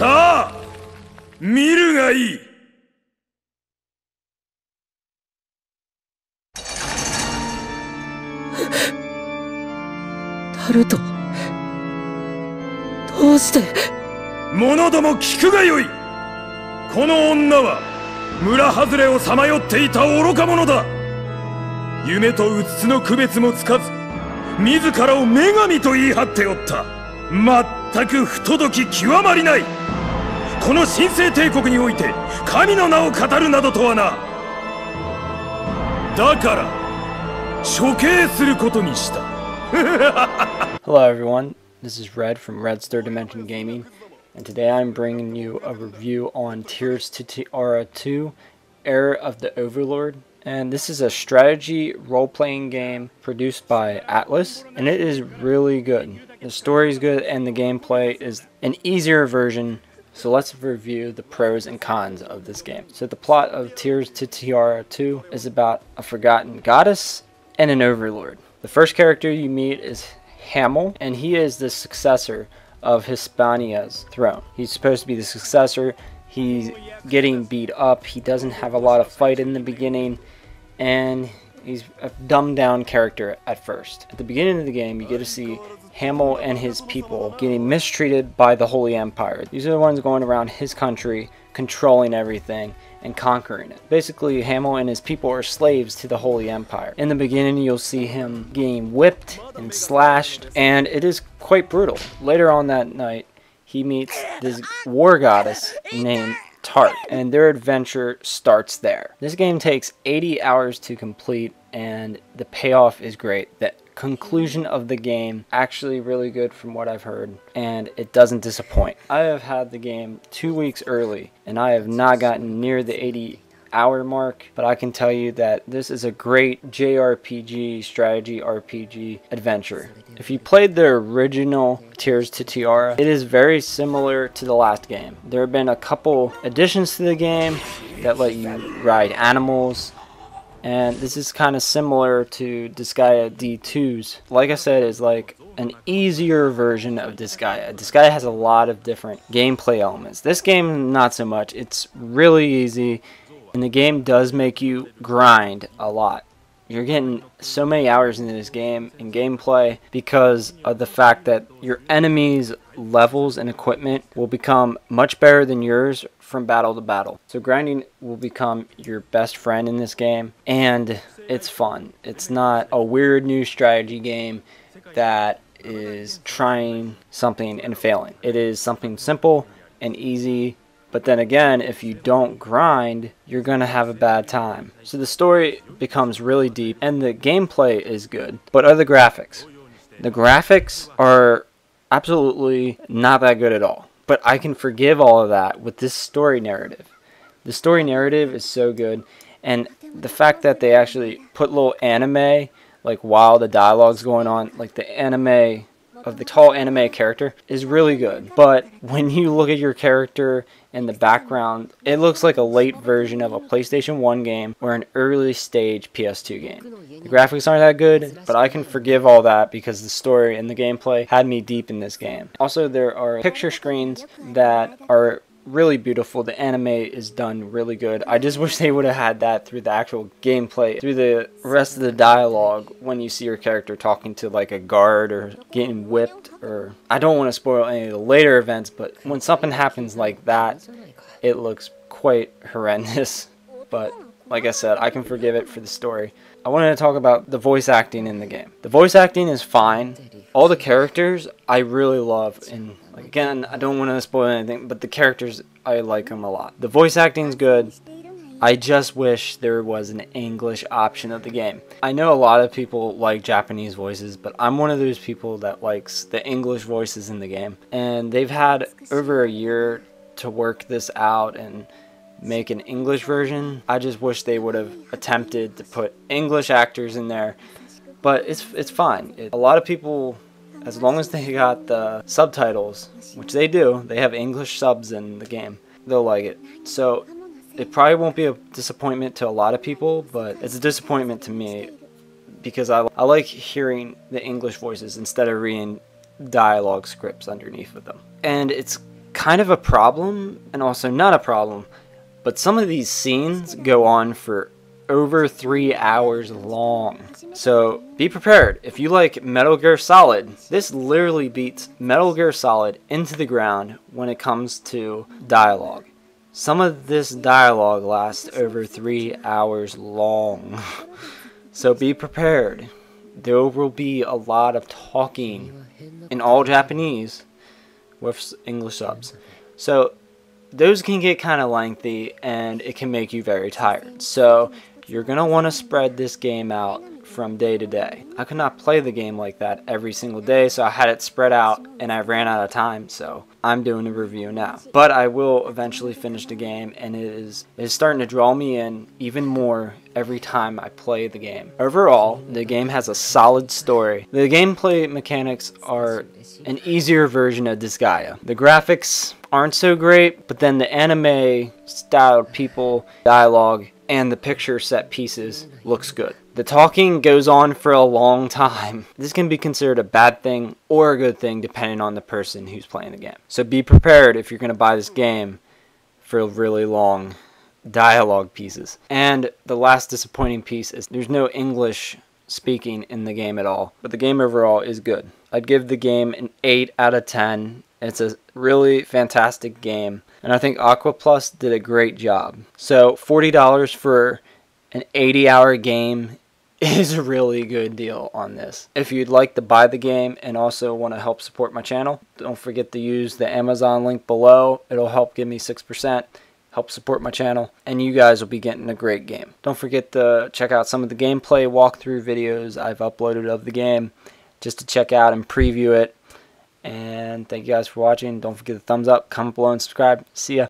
さあ見るがいい。タルト、どうして。者ども聞くがよい。この女は村外れをさまよっていた愚か者だ。夢とうつつの区別もつかず、自らを女神と言い張っておった。まったく不届き極まりない。この神聖帝国において神の名を語るなどとはな。だから処刑することにした。Hello everyone, this is Red from Red's Third Dimension Gaming, and today I'm bringing you a review on Tears to Tiara II, Heir of the Overlord. And this is a strategy role-playing game produced by Aquaplus, and it is really good. The story is good and the gameplay is an easier version, so let's review the pros and cons of this game. So the plot of Tears to Tiara II is about a forgotten goddess and an overlord. The first character you meet is Hamilcar, and he is the successor of Hispania's throne. He's supposed to be the successor. He's getting beat up. He doesn't have a lot of fight in the beginning, and he's a dumbed down character at first. At the beginning of the game, you get to see Hamilcar and his people getting mistreated by the Holy Empire. These are the ones going around his country, controlling everything and conquering it. Basically, Hamilcar and his people are slaves to the Holy Empire. In the beginning, you'll see him getting whipped and slashed, and it is quite brutal. Later on that night, he meets this war goddess named Tart, and their adventure starts there. This game takes 80 hours to complete, and the payoff is great. The conclusion of the game actually really good from what I've heard, and it doesn't disappoint. I have had the game 2 weeks early, and I have not gotten near the 80-hour mark, but I can tell you that this is a great JRPG, strategy RPG adventure. If you played the original Tears to Tiara, it is very similar to the last game. There have been a couple additions to the game that let you ride animals, and this is kind of similar to Disgaea D2's. Like I said, is like an easier version of Disgaea. Disgaea has a lot of different gameplay elements. This game, not so much. It's really easy, and the game does make you grind a lot. You're getting so many hours into this game and gameplay because of the fact that your enemies' levels and equipment will become much better than yours from battle to battle. So grinding will become your best friend in this game, and it's fun. It's not a weird new strategy game that is trying something and failing. It is something simple and easy. But then again, if you don't grind, you're going to have a bad time. So the story becomes really deep, and the gameplay is good. But are the graphics? The graphics are absolutely not that good at all. But I can forgive all of that with this story narrative. The story narrative is so good, and the fact that they actually put little anime, like while the dialogue's going on, like the anime of the tall anime character is really good. But when you look at your character in the background, it looks like a late version of a PlayStation 1 game or an early stage PS2 game. The graphics aren't that good, but I can forgive all that because the story and the gameplay had me deep in this game. Also, there are picture screens that are really beautiful. The anime is done really good. I just wish they would have had that through the actual gameplay, through the rest of the dialogue when you see your character talking to like a guard or getting whipped, or I don't want to spoil any of the later events, but when something happens like that, it looks quite horrendous. But like I said, I can forgive it for the story. I wanted to talk about the voice acting in the game. The voice acting is fine. All the characters I really love, and like, again, I don't want to spoil anything, but the characters, I like them a lot. The voice acting is good. I just wish there was an English option of the game. I know a lot of people like Japanese voices, but I'm one of those people that likes the English voices in the game. And they've had over a year to work this out and make an English version. I just wish they would have attempted to put English actors in there, but it's fine. A lot of people, as long as they got the subtitles, which they do, they have English subs in the game, they'll like it. So it probably won't be a disappointment to a lot of people, but it's a disappointment to me because I like hearing the English voices instead of reading dialogue scripts underneath of them. And it's kind of a problem and also not a problem, but some of these scenes go on for over 3 hours long. So be prepared. If you like Metal Gear Solid, this literally beats Metal Gear Solid into the ground when it comes to dialogue. Some of this dialogue lasts over 3 hours long. So be prepared. There will be a lot of talking in all Japanese with English subs. So those can get kind of lengthy and it can make you very tired. So you're going to want to spread this game out from day to day. I could not play the game like that every single day, so I had it spread out and I ran out of time, so I'm doing a review now. But I will eventually finish the game, and it is starting to draw me in even more every time I play the game. Overall, the game has a solid story. The gameplay mechanics are an easier version of Disgaea. The graphics aren't so great, but then the anime styled people, dialogue, and the picture set pieces looks good. The talking goes on for a long time. This can be considered a bad thing or a good thing depending on the person who's playing the game. So be prepared if you're going to buy this game for really long dialogue pieces. And the last disappointing piece is there's no English speaking in the game at all. But the game overall is good. I'd give the game an 8 out of 10. It's a really fantastic game. And I think Aquaplus did a great job. So $40 for an 80-hour game is a really good deal on this. If you'd like to buy the game and also want to help support my channel, don't forget to use the Amazon link below. It'll help give me 6%, help support my channel, and you guys will be getting a great game. Don't forget to check out some of the gameplay walkthrough videos I've uploaded of the game just to check out and preview it. And thank you guys for watching. Don't forget to thumbs up, comment below, and subscribe. See ya.